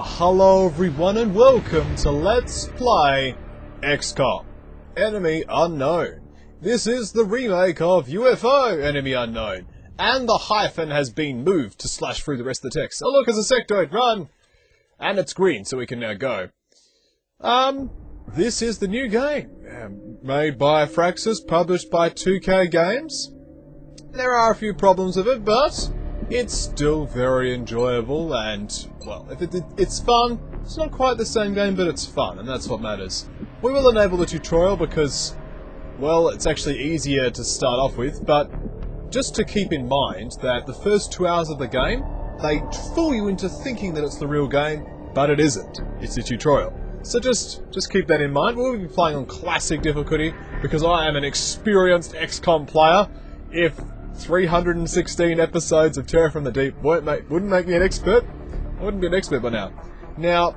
Hello everyone and welcome to Let's Play XCOM Enemy Unknown. This is the remake of UFO Enemy Unknown, and the hyphen has been moved to slash through the rest of the text. Oh look, it's a sectoid, run! And it's green, so we can now go. This is the new game, made by Fraxis, published by 2K Games. There are a few problems with it, but it's still very enjoyable, and, well, if it's fun. It's not quite the same game, but it's fun, and that's what matters. We will enable the tutorial because, well, it's actually easier to start off with, but just to keep in mind that the first 2 hours of the game, they fool you into thinking that it's the real game, but it isn't. It's a tutorial. So just keep that in mind. We'll be playing on classic difficulty, because I am an experienced XCOM player. If 316 episodes of Terror from the Deep wouldn't make me an expert, I wouldn't be an expert by now. Now,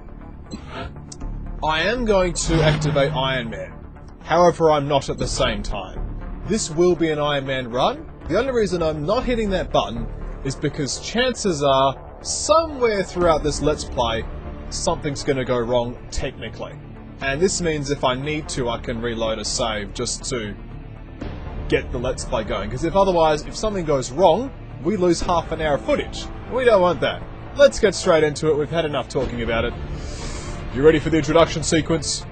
I am going to activate Iron Man. However, I'm not at the same time. This will be an Iron Man run. The only reason I'm not hitting that button is because chances are, somewhere throughout this Let's Play, something's going to go wrong technically. And this means if I need to, I can reload a save just to get the Let's Play going, because if something goes wrong, we lose half an hour of footage. We don't want that. Let's get straight into it. We've had enough talking about it. You ready for the introduction sequence?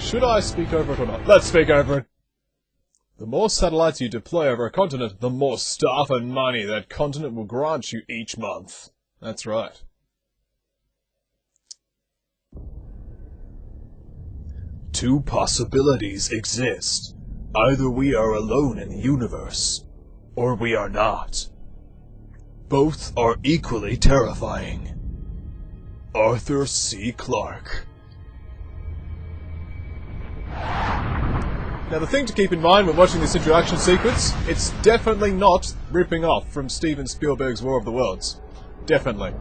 Should I speak over it or not? Let's speak over it. The more satellites you deploy over a continent, the more staff and money that continent will grant you each month. That's right. Two possibilities exist. Either we are alone in the universe, or we are not. Both are equally terrifying. Arthur C. Clarke. Now the thing to keep in mind when watching this introduction sequence, it's definitely not ripping off from Steven Spielberg's War of the Worlds. Definitely.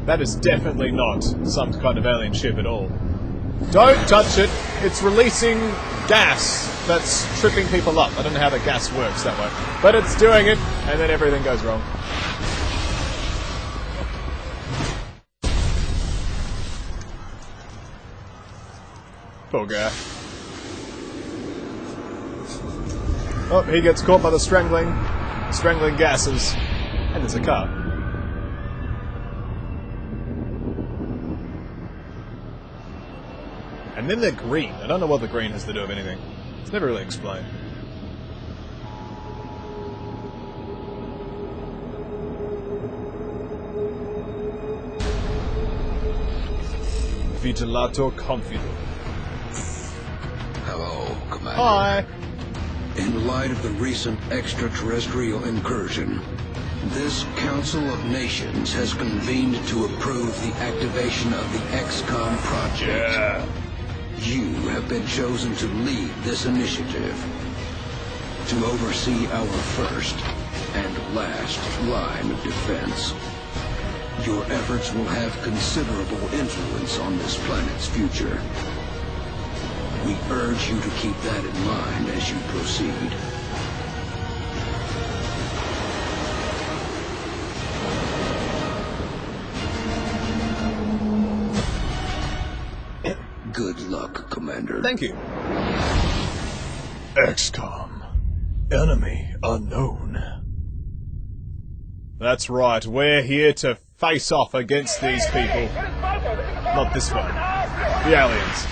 That is definitely not some kind of alien ship at all. Don't touch it! It's releasing gas that's tripping people up. I don't know how the gas works that way. But it's doing it, and then everything goes wrong. Poor guy. Oh, he gets caught by the strangling gases. And there's a car. And then they're green. I don't know what the green has to do with anything. It's never really explained. Vitilator Confido. Hello, Commander. Hi! In light of the recent extraterrestrial incursion, this Council of Nations has convened to approve the activation of the XCOM project. Yeah. You have been chosen to lead this initiative, to oversee our first and last line of defense. Your efforts will have considerable influence on this planet's future. We urge you to keep that in mind as you proceed. Good luck, Commander. Thank you. XCOM. Enemy Unknown. That's right, we're here to face off against these people. Not this one. The aliens.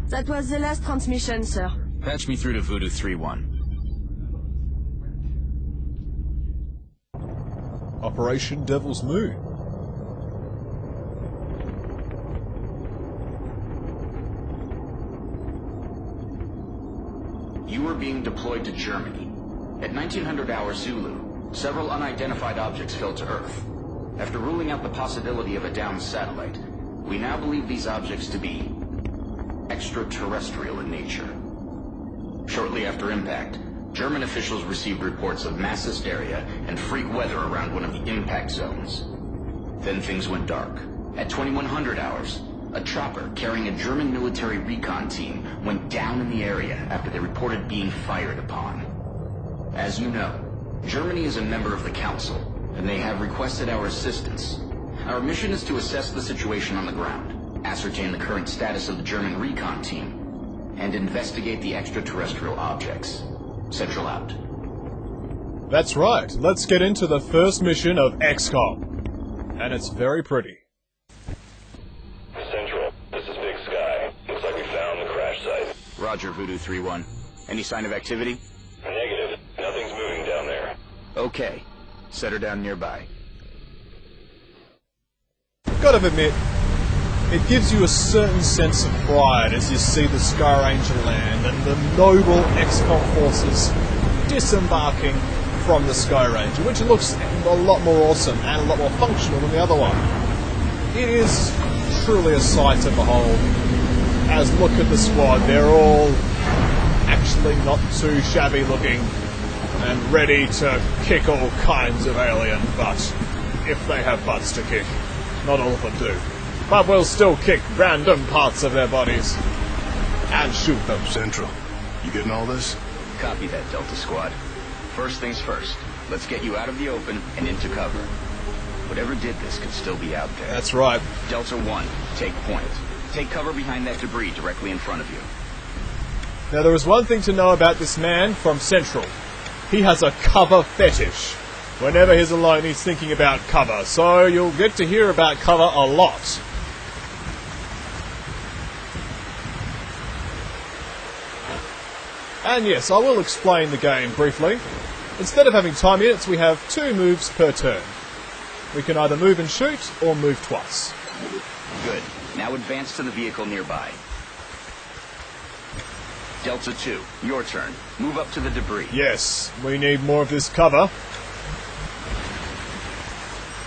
That was the last transmission, sir. Patch me through to Voodoo 3-1. Operation Devil's Moon. You are being deployed to Germany. At 1900 hour Zulu, several unidentified objects fell to Earth. After ruling out the possibility of a downed satellite, we now believe these objects to be extraterrestrial in nature. Shortly after impact, German officials received reports of mass hysteria and freak weather around one of the impact zones. Then things went dark. At 2100 hours, a chopper carrying a German military recon team went down in the area after they reported being fired upon. As you know, Germany is a member of the Council, and they have requested our assistance. Our mission is to assess the situation on the ground, ascertain the current status of the German recon team, and investigate the extraterrestrial objects. Central out. That's right. Let's get into the first mission of XCOM. And it's very pretty. Central, this is Big Sky. Looks like we found the crash site. Roger, Voodoo 3-1. Any sign of activity? Negative. Nothing's moving down there. Okay. Set her down nearby. Gotta admit, it gives you a certain sense of pride as you see the Sky Ranger land and the noble XCOM forces disembarking from the Sky Ranger, which looks a lot more awesome and a lot more functional than the other one. It is truly a sight to behold. As look at the squad, they're all actually not too shabby looking and ready to kick all kinds of alien butt, if they have butts to kick. Not all of them do. But we'll still kick random parts of their bodies and shoot them. Central, you getting all this? Copy that, Delta Squad. First things first, let's get you out of the open and into cover. Whatever did this could still be out there. That's right. Delta 1, take point. Take cover behind that debris directly in front of you. Now there is one thing to know about this man from Central. He has a cover fetish. Whenever he's alone, he's thinking about cover, so you'll get to hear about cover a lot. And yes, I will explain the game briefly. Instead of having time units, we have 2 moves per turn. We can either move and shoot, or move twice. Good. Now advance to the vehicle nearby. Delta 2, your turn. Move up to the debris. Yes, we need more of this cover.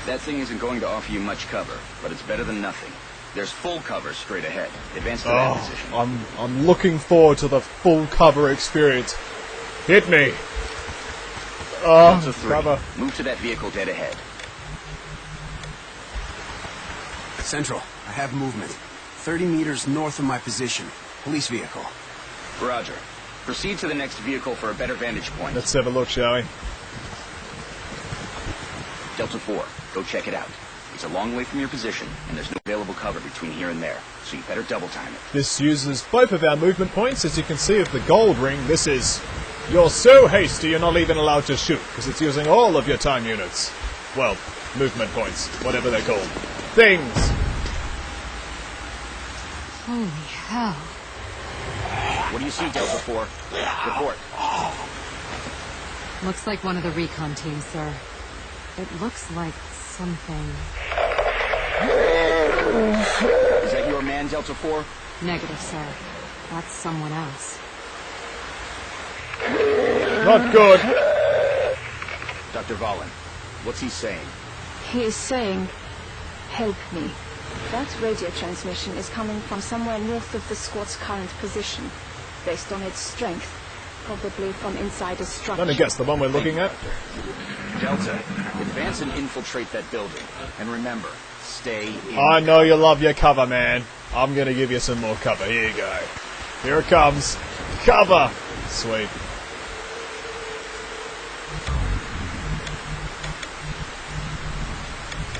That thing isn't going to offer you much cover, but it's better than nothing. There's full cover straight ahead. Advance to that position. I'm looking forward to the full cover experience. Hit me. Delta 3, cover. move to that vehicle dead ahead. Central, I have movement. 30 meters north of my position. Police vehicle. Roger. Proceed to the next vehicle for a better vantage point. Let's have a look, shall we? Delta 4, go check it out. It's a long way from your position, and there's no available cover between here and there, so you better double time it. This uses both of our movement points. As you can see with the gold ring, this is... You're so hasty you're not even allowed to shoot, because it's using all of your time units. Well, movement points, whatever they're called. Things! Holy hell. What do you see, Delta 4? Report. Looks like one of the recon teams, sir. It looks like something. Is that your man, Delta 4? Negative, sir. That's someone else. Not good! Dr. Valen, what's he saying? He is saying, help me. That radio transmission is coming from somewhere north of the squad's current position. Based on its strength, probably from inside a structure. Let me guess, the one we're looking at? Delta, advance and infiltrate that building. And remember, stay in... I know you love your cover, man. I'm gonna give you some more cover. Here you go. Here it comes. Cover! Sweet.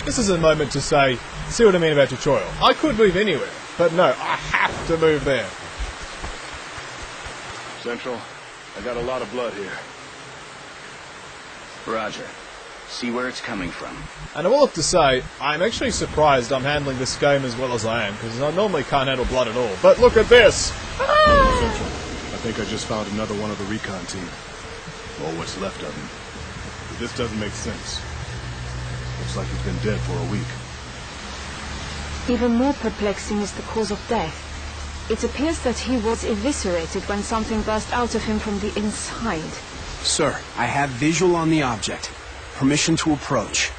This is a moment to say, see what I mean about tutorial. I could move anywhere, but no, I have to move there. Central, I got a lot of blood here. Roger. See where it's coming from. And I will have to say, I'm actually surprised I'm handling this game as well as I am, because I normally can't handle blood at all. But look at this! Central, I think I just found another one of the recon team. Or what's left of him. But this doesn't make sense. Looks like he's been dead for a week. Even more perplexing is the cause of death. It appears that he was eviscerated when something burst out of him from the inside. Sir, I have visual on the object. Permission to approach.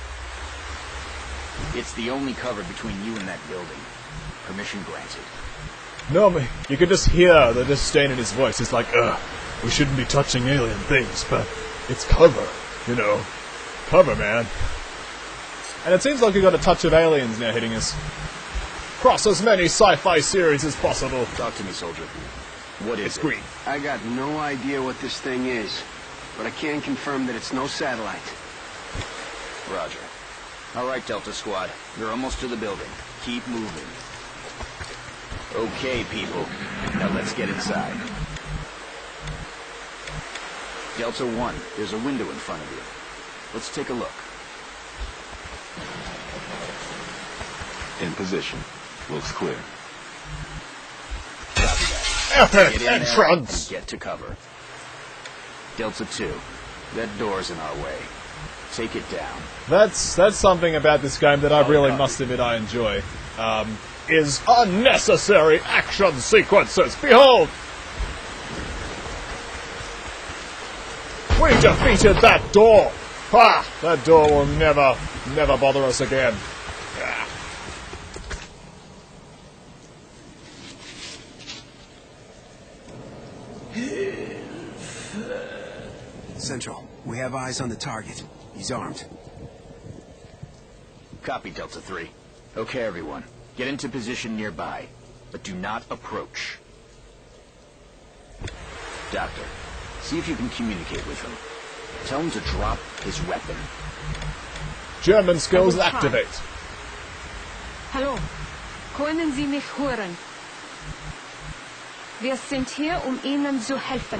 It's the only cover between you and that building. Permission granted. Normally, you could just hear the disdain in his voice. It's like, ugh. we shouldn't be touching alien things, but it's cover, you know. Cover, man. And it seems like we've got a touch of aliens now hitting us. Cross as many sci-fi series as possible. Talk to me, soldier. What is It's it? green. I got no idea what this thing is, but I can confirm that it's no satellite. Roger. All right, Delta Squad. You're almost to the building. Keep moving. Okay, people. Now let's get inside. Delta 1, there's a window in front of you. Let's take a look. In position. Looks clear. Epic Get in there and entrance! get to cover. Delta 2, that door's in our way. Take it down. That's something about this game that I really must admit I enjoy. Is unnecessary action sequences. Behold! We defeated that door! Ha! That door will never bother us again. Ah. Central, we have eyes on the target. He's armed. Copy, Delta 3. Okay, everyone. Get into position nearby, but do not approach. Doctor, see if you can communicate with him. Tell him to drop his weapon. German skills I will try. activate. Hallo, können Sie mich hören? Wir sind hier, Ihnen zu helfen.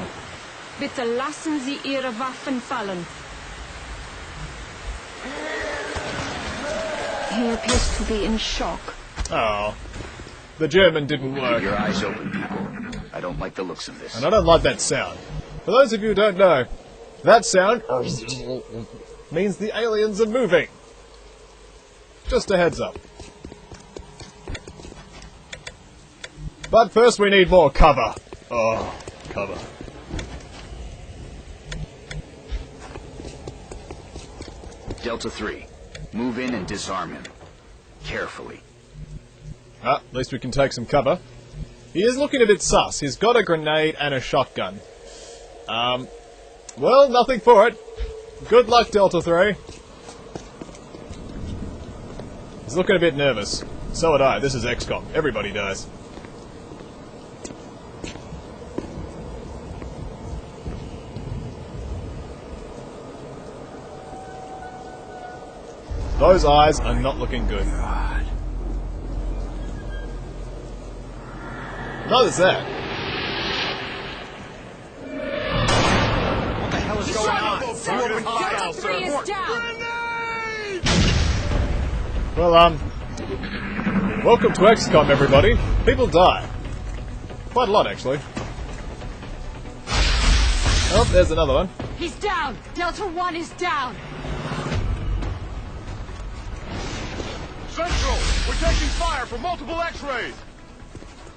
Bitte lassen Sie Ihre Waffen fallen. He appears to be in shock. Oh. The German didn't work. Keep your eyes open, people. I don't like the looks of this. And I don't like that sound. For those of you who don't know, that sound means the aliens are moving. Just a heads up. But first we need more cover. Oh, cover. Delta 3, move in and disarm him. Carefully. Ah, at least we can take some cover. He is looking a bit sus. He's got a grenade and a shotgun. Well, nothing for it. Good luck, Delta 3. He's looking a bit nervous. So would I. This is XCOM. Everybody does. Those eyes are not looking good. God. Not as that. What the hell is going on? Delta 3 is down! Well, welcome to XCOM, everybody. People die. Quite a lot, actually. Oh, there's another one. He's down! Delta 1 is down! Central! We're taking fire from multiple X-rays!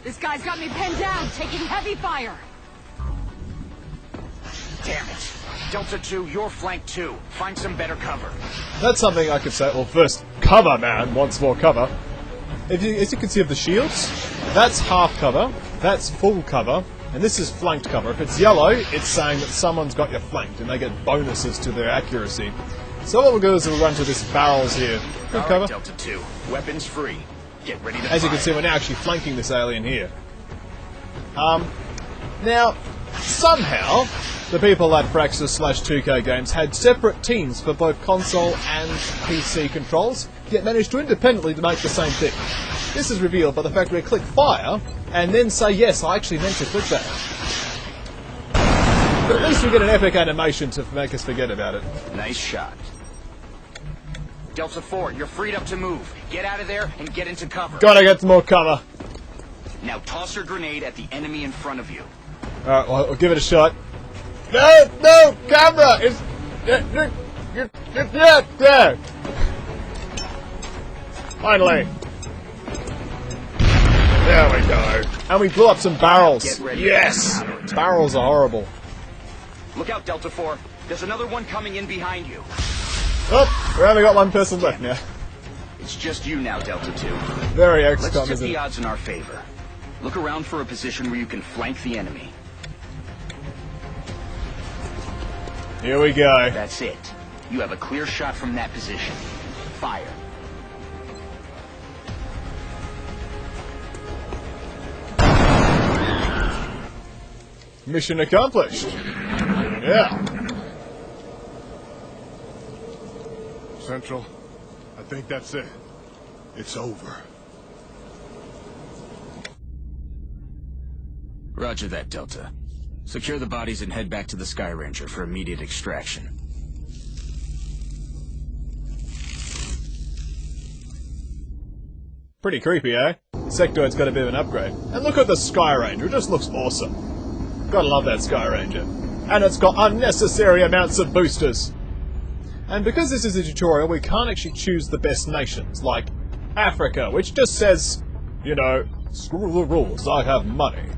This guy's got me pinned down, taking heavy fire! Damn it. Delta 2, you're flanked too. Find some better cover. That's something I could say. Well, first, cover, man. Wants more cover. As you can see of the shields, that's half cover, that's full cover, and this is flanked cover. If it's yellow, it's saying that someone's got you flanked, and they get bonuses to their accuracy. So what we'll do is we'll run to this barrels here. Good All cover. right, Delta 2, weapons free. Get ready to As you fire. can see, we're now actually flanking this alien here. Now, somehow, the people at Fraxis/2K Games had separate teams for both console and PC controls, yet managed to independently to make the same thing. This is revealed by the fact we click fire, and then say, yes, I actually meant to click that. But at least we get an epic animation to make us forget about it. Nice shot. Delta 4, you're freed up to move. Get out of there and get into cover. Gotta get some more cover. Now toss your grenade at the enemy in front of you. Alright, well, I'll give it a shot. No, camera! It's... Yeah. Finally. There we go. And we blew up some barrels. Get ready. Yes! Barrels are horrible. Look out, Delta 4. There's another one coming in behind you. Oh, we only got one person left now. It's just you now, Delta 2. Very Let's XCOM, tip isn't the it? odds in our favor. Look around for a position where you can flank the enemy. Here we go. That's it. You have a clear shot from that position. Fire. Mission accomplished. Yeah. Central, I think that's it. It's over. Roger that, Delta. Secure the bodies and head back to the Sky Ranger for immediate extraction. Pretty creepy, eh? The sectoid's got a bit of an upgrade. And look at the Sky Ranger, it just looks awesome. Gotta love that Sky Ranger. And it's got unnecessary amounts of boosters. And because this is a tutorial, we can't actually choose the best nations, like Africa, which just says, you know, screw the rules, I have money.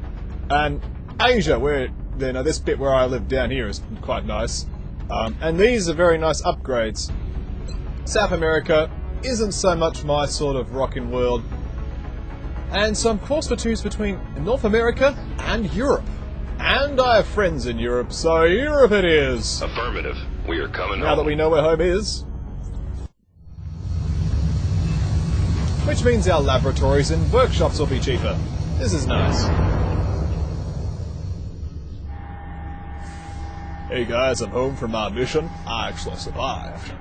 And Asia, where, you know, this bit where I live down here is quite nice. And these are very nice upgrades. South America isn't so much my sort of rockin' world. And so I'm forced to choose between North America and Europe. And I have friends in Europe, so Europe it is! Affirmative. We are coming Now that we know where home is. Which means our laboratories and workshops will be cheaper. This is nice. Hey guys, I'm home from my mission. I actually survived.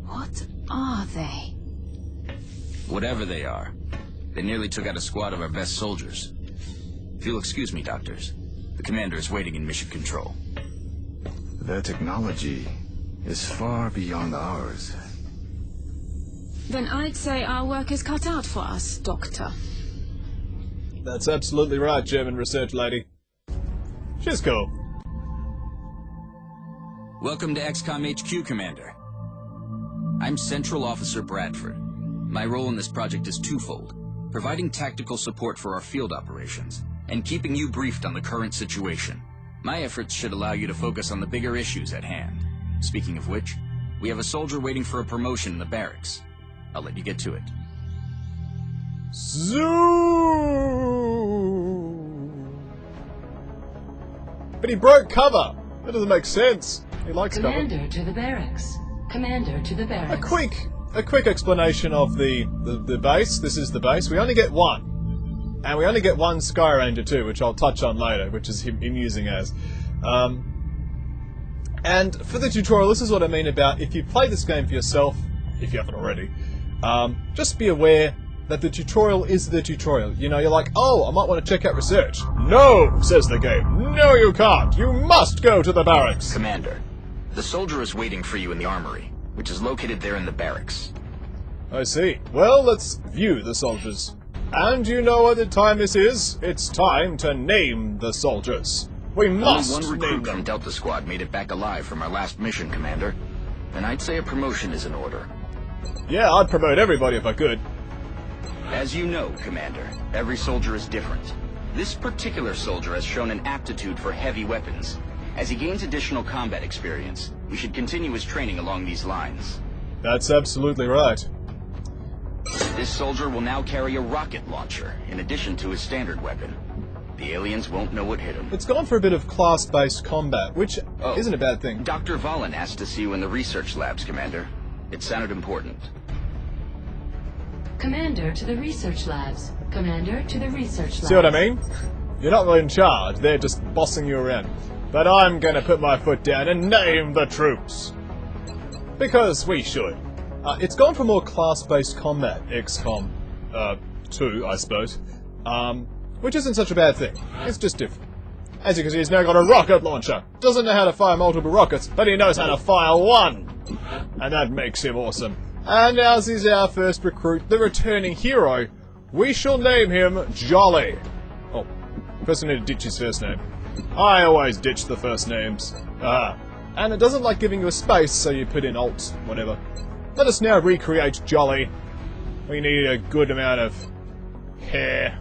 What are they? Whatever they are, they nearly took out a squad of our best soldiers. If you'll excuse me, doctors, the commander is waiting in mission control. Their technology is far beyond ours. Then I'd say our work is cut out for us, Doctor. That's absolutely right, German research lady. She's cool. Welcome to XCOM HQ, Commander. I'm Central Officer Bradford. My role in this project is twofold: providing tactical support for our field operations, and keeping you briefed on the current situation. My efforts should allow you to focus on the bigger issues at hand. Speaking of which, we have a soldier waiting for a promotion in the barracks. I'll let you get to it. Zoom! But he broke cover! That doesn't make sense. He likes Commander cover. to the barracks. Commander to the barracks. A quick explanation of the base. This is the base. We only get one. And we only get one Sky Ranger too, which I'll touch on later, which is him using as. And for the tutorial, this is what I mean about if you play this game for yourself, if you haven't already, just be aware that the tutorial is the tutorial. You know, you're like, oh, I might want to check out research. No, says the game. No, you can't. You must go to the barracks. Commander, the soldier is waiting for you in the armory, which is located there in the barracks. I see. Well, let's view the soldiers. And you know what the time this is? It's time to name the soldiers. We must Only one name recruit them. from Delta Squad made it back alive from our last mission, Commander. And I'd say a promotion is in order. Yeah, I'd promote everybody if I could. As you know, Commander, every soldier is different. This particular soldier has shown an aptitude for heavy weapons. As he gains additional combat experience, we should continue his training along these lines. That's absolutely right. This soldier will now carry a rocket launcher, in addition to his standard weapon. The aliens won't know what hit him. It's gone for a bit of class-based combat, which isn't a bad thing. Dr. Valen asked to see you in the research labs, Commander. It sounded important. Commander to the research labs. Commander to the research labs. See what I mean? You're not really in charge, they're just bossing you around. But I'm gonna put my foot down and name the troops. Because we should. It's gone for more class-based combat, XCOM 2, I suppose. Which isn't such a bad thing. It's just different. As you can see, he's now got a rocket launcher. Doesn't know how to fire multiple rockets, but he knows how to fire one. And that makes him awesome. And as he's our first recruit, the returning hero, we shall name him Jolly. Oh, first we need to ditch his first name. I always ditch the first names. And it doesn't like giving you a space, so you put in alt, whatever. Let us now recreate Jolly. We need a good amount of hair.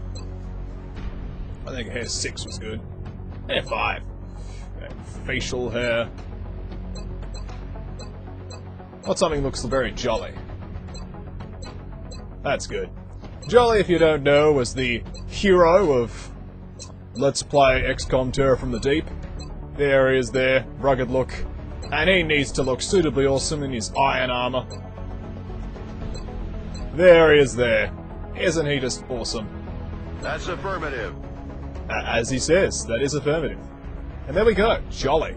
I think hair 6 was good. Hair 5. And facial hair. What something looks very jolly. That's good. Jolly, if you don't know, was the hero of Let's Play XCOM Terror from the Deep. There he is there, rugged look. And he needs to look suitably awesome in his iron armor. There he is there. Isn't he just awesome? That's affirmative. As he says, that is affirmative. And there we go, jolly.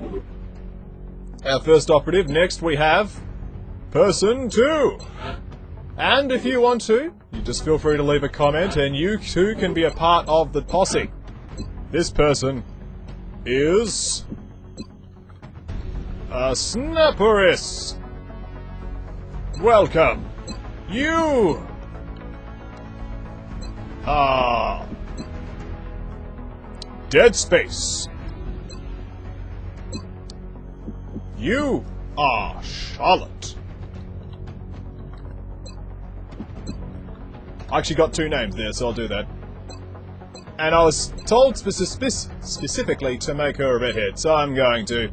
Our first operative, next we have Person 2. And if you want to, you just feel free to leave a comment and you too can be a part of the posse. This person is a Snapperis. Welcome. You are Dead Space. You are Charlotte. I actually got two names there, so I'll do that. And I was told specifically to make her a redhead, so I'm going to.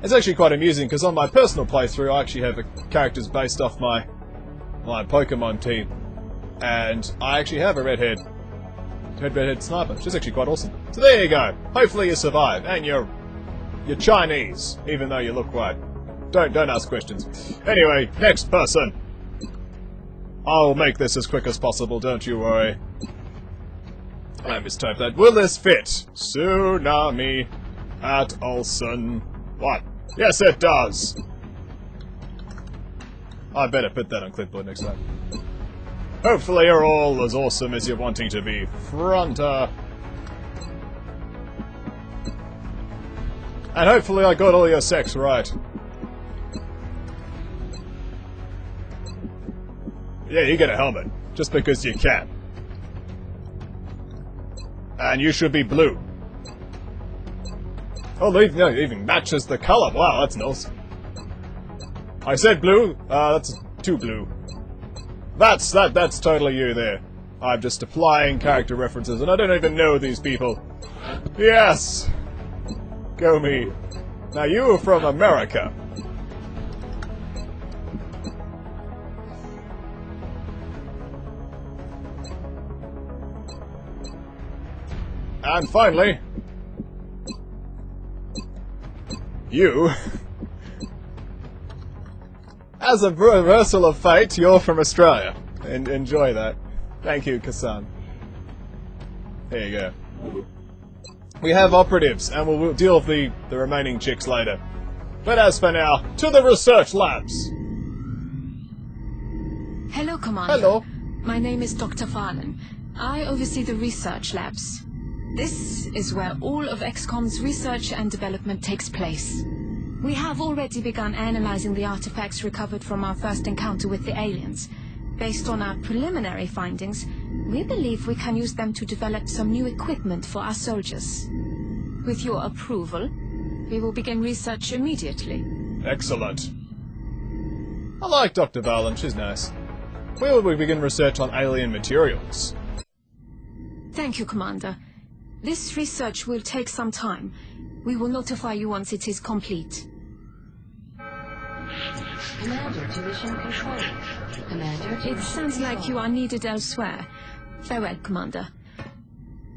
It's actually quite amusing, because on my personal playthrough, I actually have characters based off my Pokemon team. And I actually have a redhead sniper, which is actually quite awesome. So there you go. Hopefully you survive, and you're Chinese, even though you look white. Don't ask questions. Anyway, next person. I'll make this as quick as possible, don't you worry. I mistyped that. Will this fit? Tsunami at Olsen. What? Yes, it does! I better put that on clipboard next time. Hopefully you're all as awesome as you're wanting to be. Fronter. And hopefully I got all your sex right. Yeah, you get a helmet. Just because you can. And you should be blue. Oh, no, it even matches the color. Wow, that's nice. I said blue. That's too blue. That's totally you there. I'm just applying character references, and I don't even know these people. Yes! Go me. Now you are from America. And finally, you. As a reversal of fate, you're from Australia. And enjoy that. Thank you, Kassan. There you go. We have operatives, and we'll deal with the remaining chicks later. But as for now, to the research labs! Hello, Commander. Hello. My name is Dr. Farlan. I oversee the research labs. This is where all of XCOM's research and development takes place. We have already begun analyzing the artifacts recovered from our first encounter with the aliens. Based on our preliminary findings, we believe we can use them to develop some new equipment for our soldiers. With your approval, we will begin research immediately. Excellent. I like Dr. Farlan, she's nice. Where will we begin research on alien materials? Thank you, Commander. This research will take some time. We will notify you once it is complete. Commander to mission control. Commander to It sounds like you are needed elsewhere. Farewell, Commander.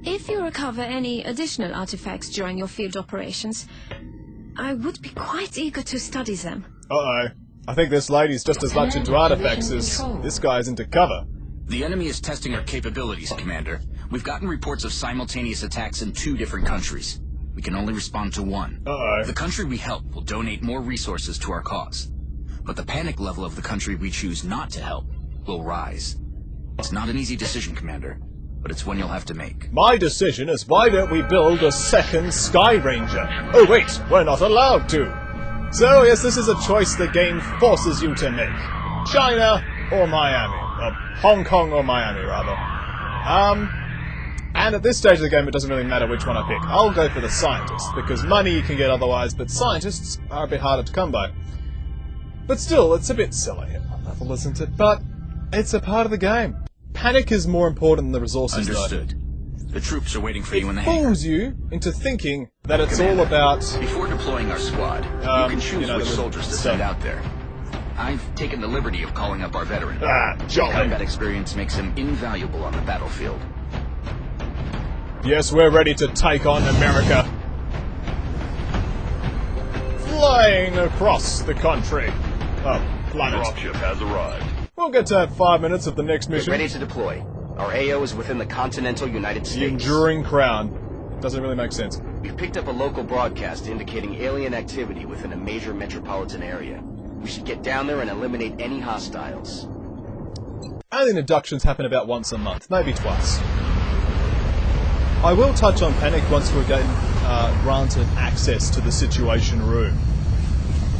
If you recover any additional artifacts during your field operations, I would be quite eager to study them. Uh-oh. I think this lady's just as much into artifacts as this guy's into cover. The enemy is testing our capabilities, Commander. We've gotten reports of simultaneous attacks in 2 different countries. We can only respond to one. Uh-oh. The country we help will donate more resources to our cause. But the panic level of the country we choose not to help will rise. It's not an easy decision, Commander, but it's one you'll have to make. My decision is why don't we build a second Sky Ranger? Oh wait, we're not allowed to. So yes, this is a choice the game forces you to make. China or Miami. Hong Kong or Miami, rather. And at this stage of the game, it doesn't really matter which one I pick. I'll go for the scientists, because money you can get otherwise, but scientists are a bit harder to come by. But still, it's a bit silly at one level, isn't it? But it's a part of the game. Panic is more important than the resources, Understood. The troops are waiting for you in the It hangar. fools you into thinking that it's all about... Before deploying our squad, you can choose which soldiers to send out there. I've taken the liberty of calling up our veteran. Jolly. Combat experience makes him invaluable on the battlefield. Yes, we're ready to take on America. Flying across the country. Oh, planet. Dropship has arrived. We'll get to 5 minutes of the next Get mission. ready to deploy. Our AO is within the continental United The States. Enduring Crown. Doesn't really make sense. We've picked up a local broadcast indicating alien activity within a major metropolitan area. We should get down there and eliminate any hostiles. Alien abductions happen about once a month, maybe twice. I will touch on panic once we're getting granted access to the Situation Room.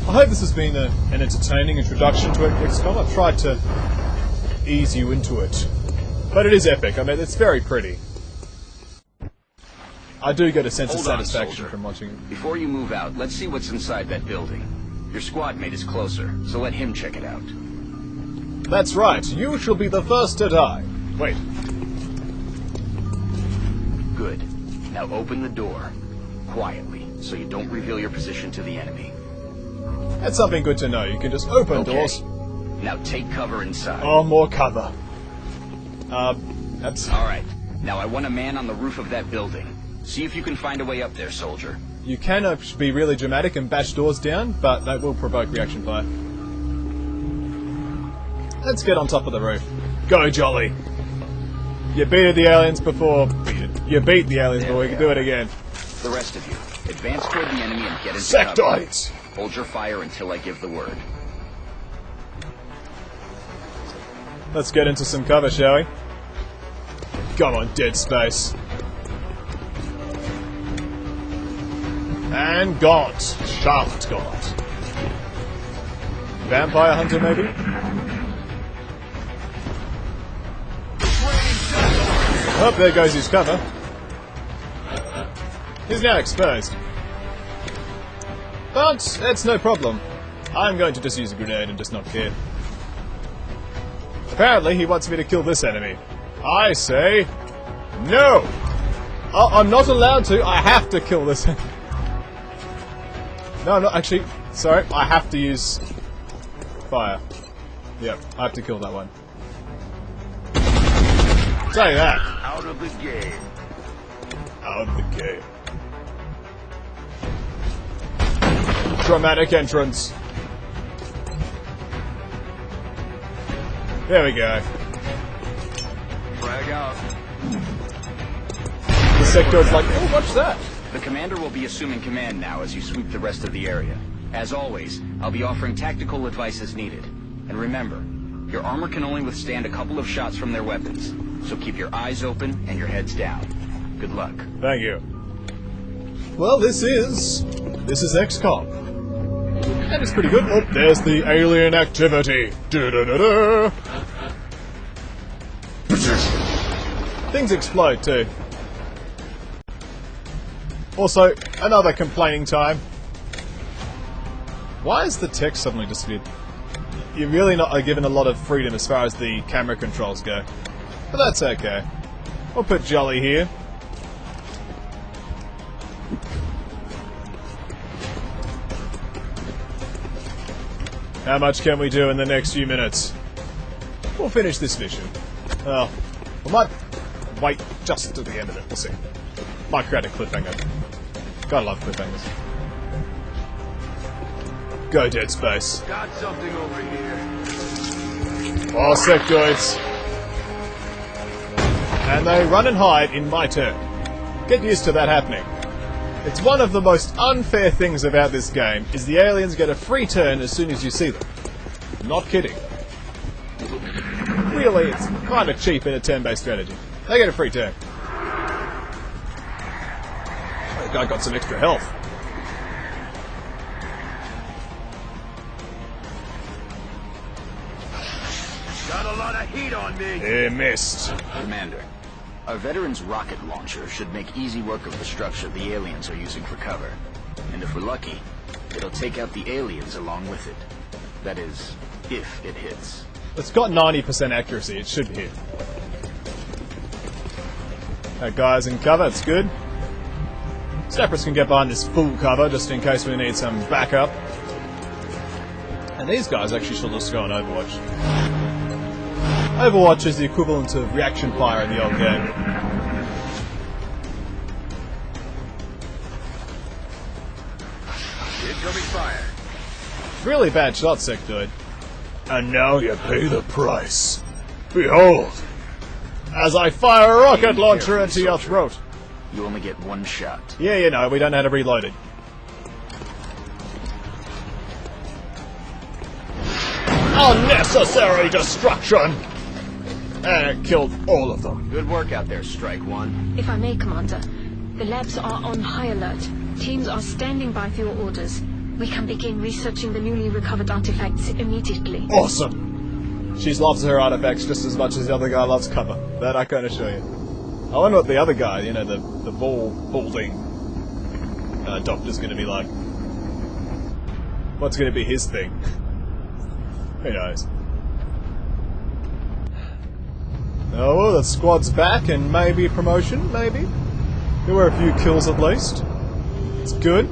I hope this has been an entertaining introduction to XCOM. I've tried to ease you into it. But it is epic. I mean, it's very pretty. I do get a sense of satisfaction from watching it. Before you move out, let's see what's inside that building. Your squad mate is closer, so let him check it out. That's right. You shall be the first to die. Wait. Good. Now open the door. Quietly, so you don't reveal your position to the enemy. That's something good to know. You can just open doors. Now take cover inside. Oh, more cover. That's... Alright. Now I want a man on the roof of that building. See if you can find a way up there, soldier. You can be really dramatic and bash doors down, but that will provoke reaction fire. Let's get on top of the roof. Go, Jolly! You beat the aliens before... You beat the aliens before, we can do it again. The rest of you, advance toward the enemy and get into cover. Sectoids! Hold your fire until I give the word. Let's get into some cover, shall we? Come on, Dead Space. And got. Shaft got. Vampire Hunter, maybe? Oh, there goes his cover. He's now exposed. But that's no problem. I'm going to just use a grenade and just not care. Apparently, he wants me to kill this enemy. I say... No! Oh, I'm not allowed to. I have to kill this enemy. No, actually, sorry, I have to use fire. Yep, I have to kill that one. Tell you that. Out of the game. Out of the game. Dramatic entrance. There we go. Frag out. The sector's like, oh, watch that. The commander will be assuming command now as you sweep the rest of the area. As always, I'll be offering tactical advice as needed. And remember, your armor can only withstand a couple of shots from their weapons, so keep your eyes open and your heads down. Good luck. Thank you. Well, this is XCOM. And it's pretty good. Oh, there's the alien activity. Da-da-da-da. Things explode too. Also, another complaining time. Why is the text suddenly disappeared? You're really not given a lot of freedom as far as the camera controls go. But that's okay. We'll put Jolly here. How much can we do in the next few minutes? We'll finish this mission. Well, we might wait just to the end of it. We'll see. Might create a cliffhanger. Gotta love cliffhangers. Go, Dead Space. Got something over here. Oh, sectoids. And they run and hide in my turn. Get used to that happening. It's one of the most unfair things about this game, is the aliens get a free turn as soon as you see them. Not kidding. Really, it's kind of cheap in a turn-based strategy. They get a free turn. That guy got some extra health. Got a lot of heat on me. He missed. Commander, our veteran's rocket launcher should make easy work of the structure the aliens are using for cover. And if we're lucky, it'll take out the aliens along with it. That is, if it hits. It's got 90% accuracy, it should hit. That guy's in cover, it's good. Steppers can get behind this full cover just in case we need some backup. And these guys actually should just go on Overwatch. Overwatch is the equivalent of reaction fire in the old game. Incoming fire. Really bad shot, sick dude. And now you pay the price. Behold! As I fire a rocket launcher into your throat. You only get one shot. Yeah, you know, we don't know how to reload it. Unnecessary destruction! And it killed all of them. Good work out there, Strike One. If I may, Commander, the labs are on high alert. Teams are standing by for your orders. We can begin researching the newly recovered artifacts immediately. Awesome! She loves her artifacts just as much as the other guy loves cover. That I can assure you. I wonder what the other guy, you know, the balding doctor's gonna be like. What's gonna be his thing? Who knows? Oh, well, the squad's back and maybe promotion, maybe? There were a few kills at least. It's good.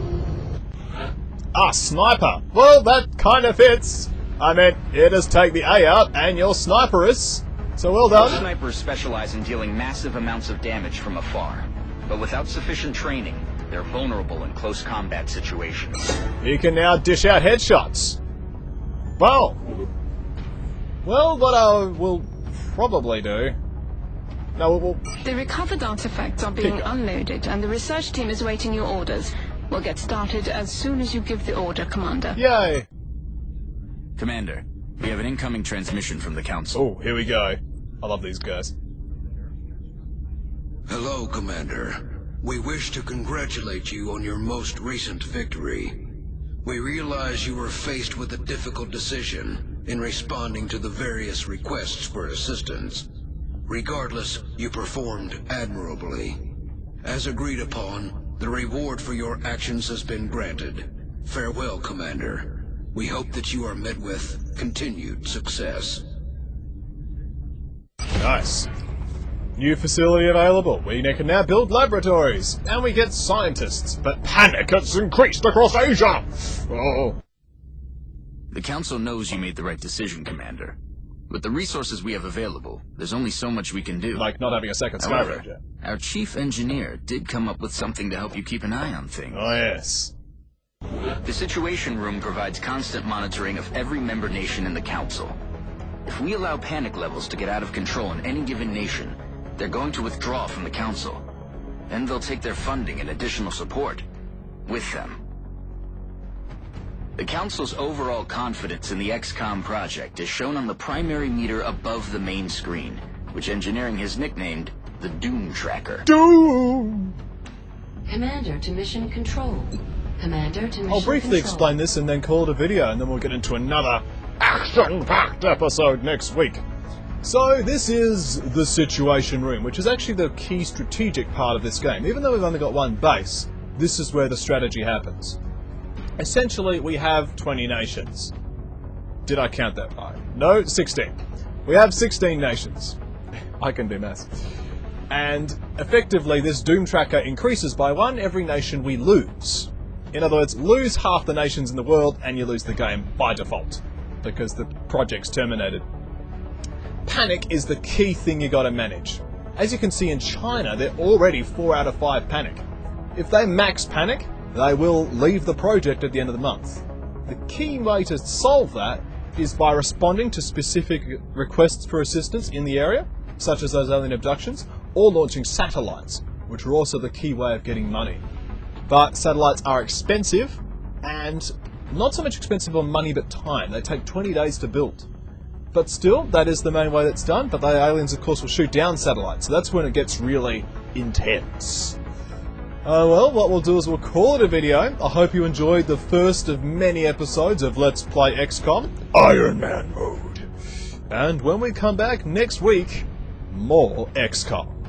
Ah, sniper! Well, that kind of fits. I mean, you just take the A out and you're sniperous. So well done. Snipers specialize in dealing massive amounts of damage from afar. But without sufficient training, they're vulnerable in close combat situations. He can now dish out headshots. Well, what I will probably do... No, we'll... The recovered artifacts are being unloaded, and the research team is waiting your orders. We'll get started as soon as you give the order, Commander. Yay! Commander, we have an incoming transmission from the Council. Oh, here we go. I love these guys. Hello, Commander. We wish to congratulate you on your most recent victory. We realize you were faced with a difficult decision in responding to the various requests for assistance. Regardless, you performed admirably. As agreed upon, the reward for your actions has been granted. Farewell, Commander. We hope that you are met with continued success. Nice. New facility available. We can now build laboratories. And we get scientists. But panic has increased across Asia! Oh. The Council knows you made the right decision, Commander. With the resources we have available, there's only so much we can do. Like not having a second Sky However, Ranger. our chief engineer did come up with something to help you keep an eye on things. Oh yes. The Situation Room provides constant monitoring of every member nation in the Council. If we allow panic levels to get out of control in any given nation, they're going to withdraw from the Council. Then they'll take their funding and additional support with them. The Council's overall confidence in the XCOM project is shown on the primary meter above the main screen, which engineering has nicknamed the Doom Tracker. Doom! Commander to mission control. Commander to mission control. I'll briefly explain this and then call it a video, and then we'll get into another action-packed episode next week. So, this is the Situation Room, which is actually the key strategic part of this game. Even though we've only got one base, this is where the strategy happens. Essentially, we have 20 nations. Did I count that right? No, 16. We have 16 nations. I can do maths. And effectively, this Doom Tracker increases by 1 every nation we lose. In other words, lose half the nations in the world and you lose the game by default, because the project's terminated. Panic is the key thing you gotta manage. As you can see in China, they're already 4 out of 5 panic. If they max panic, they will leave the project at the end of the month. The key way to solve that is by responding to specific requests for assistance in the area, such as those alien abductions, or launching satellites, which are also the key way of getting money. But satellites are expensive, and not so much expensive on money but time. They take 20 days to build. But still, that is the main way that's done, but the aliens of course will shoot down satellites, so that's when it gets really intense. Well, what we'll do is we'll call it a video. I hope you enjoyed the first of many episodes of Let's Play XCOM Iron Man mode. And when we come back next week, more XCOM.